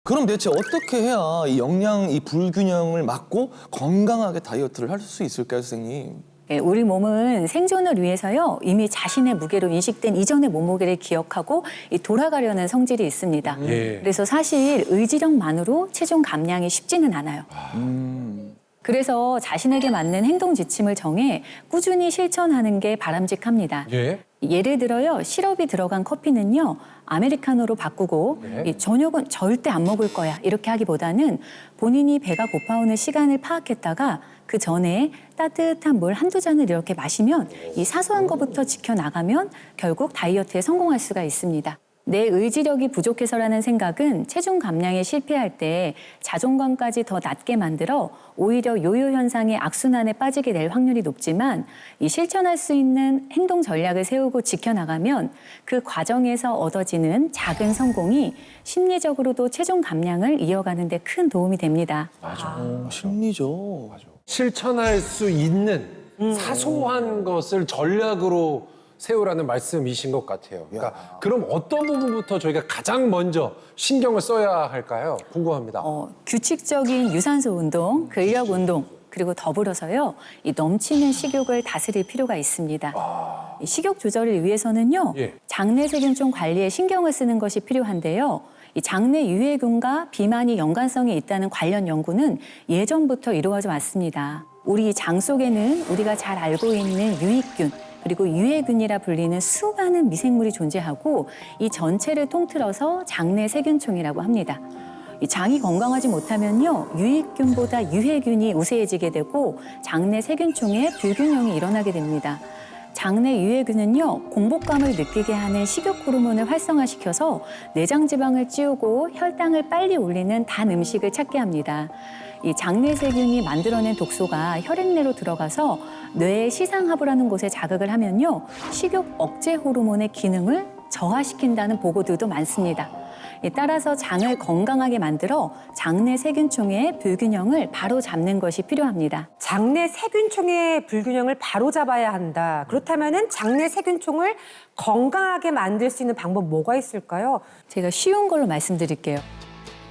그럼 대체 어떻게 해야 이 영양 이 불균형을 막고 건강하게 다이어트를 할 수 있을까요, 선생님? 예, 우리 몸은 생존을 위해서요, 이미 자신의 무게로 인식된 이전의 몸무게를 기억하고 돌아가려는 성질이 있습니다. 예. 그래서 사실 의지력만으로 체중 감량이 쉽지는 않아요. 그래서 자신에게 맞는 행동 지침을 정해 꾸준히 실천하는 게 바람직합니다. 예. 예를 들어요, 시럽이 들어간 커피는요, 아메리카노로 바꾸고 네. 이 저녁은 절대 안 먹을 거야 이렇게 하기보다는 본인이 배가 고파오는 시간을 파악했다가 그 전에 따뜻한 물 한두 잔을 이렇게 마시면 이 사소한 것부터 지켜나가면 결국 다이어트에 성공할 수가 있습니다. 내 의지력이 부족해서라는 생각은 체중 감량에 실패할 때 자존감까지 더 낮게 만들어 오히려 요요 현상의 악순환에 빠지게 될 확률이 높지만 이 실천할 수 있는 행동 전략을 세우고 지켜나가면 그 과정에서 얻어지는 작은 성공이 심리적으로도 체중 감량을 이어가는 데 큰 도움이 됩니다. 심리죠. 실천할 수 있는 사소한 것을 전략으로 세우라는 말씀이신 것 같아요. 그러니까 그럼 어떤 부분부터 저희가 가장 먼저 신경을 써야 할까요? 궁금합니다. 규칙적인 유산소 운동, 근력 운동, 그리고 더불어서요, 이 넘치는 식욕을 다스릴 필요가 있습니다. 이 식욕 조절을 위해서는요, 예. 장내 세균종 관리에 신경을 쓰는 것이 필요한데요. 이 장내 유해균과 비만이 연관성이 있다는 관련 연구는 예전부터 이루어져 왔습니다. 우리 장 속에는 우리가 잘 알고 있는 유익균, 그리고 유해균이라 불리는 수많은 미생물이 존재하고 이 전체를 통틀어서 장내 세균총이라고 합니다. 이 장이 건강하지 못하면요, 유익균보다 유해균이 우세해지게 되고 장내 세균총의 불균형이 일어나게 됩니다. 장내 유해균은요, 공복감을 느끼게 하는 식욕 호르몬을 활성화시켜서 내장 지방을 찌우고 혈당을 빨리 올리는 단 음식을 찾게 합니다. 이 장내 세균이 만들어낸 독소가 혈액내로 들어가서 뇌의 시상하부라는 곳에 자극을 하면요, 식욕 억제 호르몬의 기능을 저하시킨다는 보고들도 많습니다. 따라서 장을 건강하게 만들어 장내 세균총의 불균형을 바로 잡는 것이 필요합니다. 장내 세균총의 불균형을 바로잡아야 한다. 그렇다면은 장내 세균총을 건강하게 만들 수 있는 방법 뭐가 있을까요? 제가 쉬운 걸로 말씀드릴게요.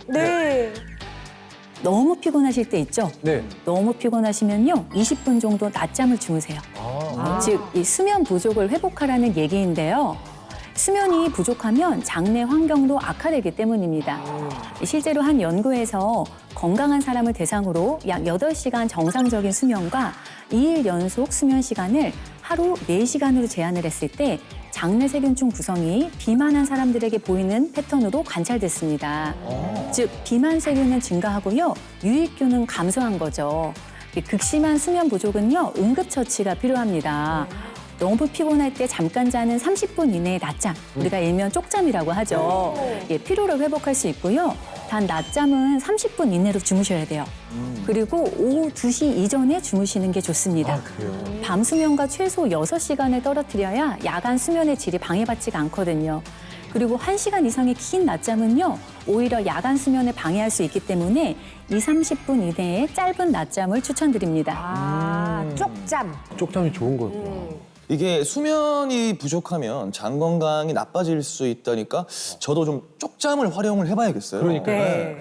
네. 너무 피곤하실 때 있죠? 네. 너무 피곤하시면요, 20분 정도 낮잠을 주무세요. 즉, 이 수면 부족을 회복하라는 얘기인데요. 수면이 부족하면 장내 환경도 악화되기 때문입니다. 실제로 한 연구에서 건강한 사람을 대상으로 약 8시간 정상적인 수면과 2일 연속 수면 시간을 하루 4시간으로 제한을 했을 때 장내 세균총 구성이 비만한 사람들에게 보이는 패턴으로 관찰됐습니다. 즉, 비만 세균은 증가하고요, 유익균은 감소한 거죠. 극심한 수면 부족은요, 응급처치가 필요합니다. 너무 피곤할 때 잠깐 자는 30분 이내의 낮잠, 우리가 일명 쪽잠이라고 하죠. 피로를 회복할 수 있고요. 단 낮잠은 30분 이내로 주무셔야 돼요. 그리고 오후 2시 이전에 주무시는 게 좋습니다. 밤 수면과 최소 6시간을 떨어뜨려야 야간 수면의 질이 방해받지가 않거든요. 그리고 1시간 이상의 긴 낮잠은요, 오히려 야간 수면을 방해할 수 있기 때문에 30분 이내의 짧은 낮잠을 추천드립니다. 쪽잠. 쪽잠이 좋은 거예요. 이게 수면이 부족하면 장 건강이 나빠질 수 있다니까 저도 좀 쪽잠을 활용을 해봐야겠어요. 그러니까요. 네.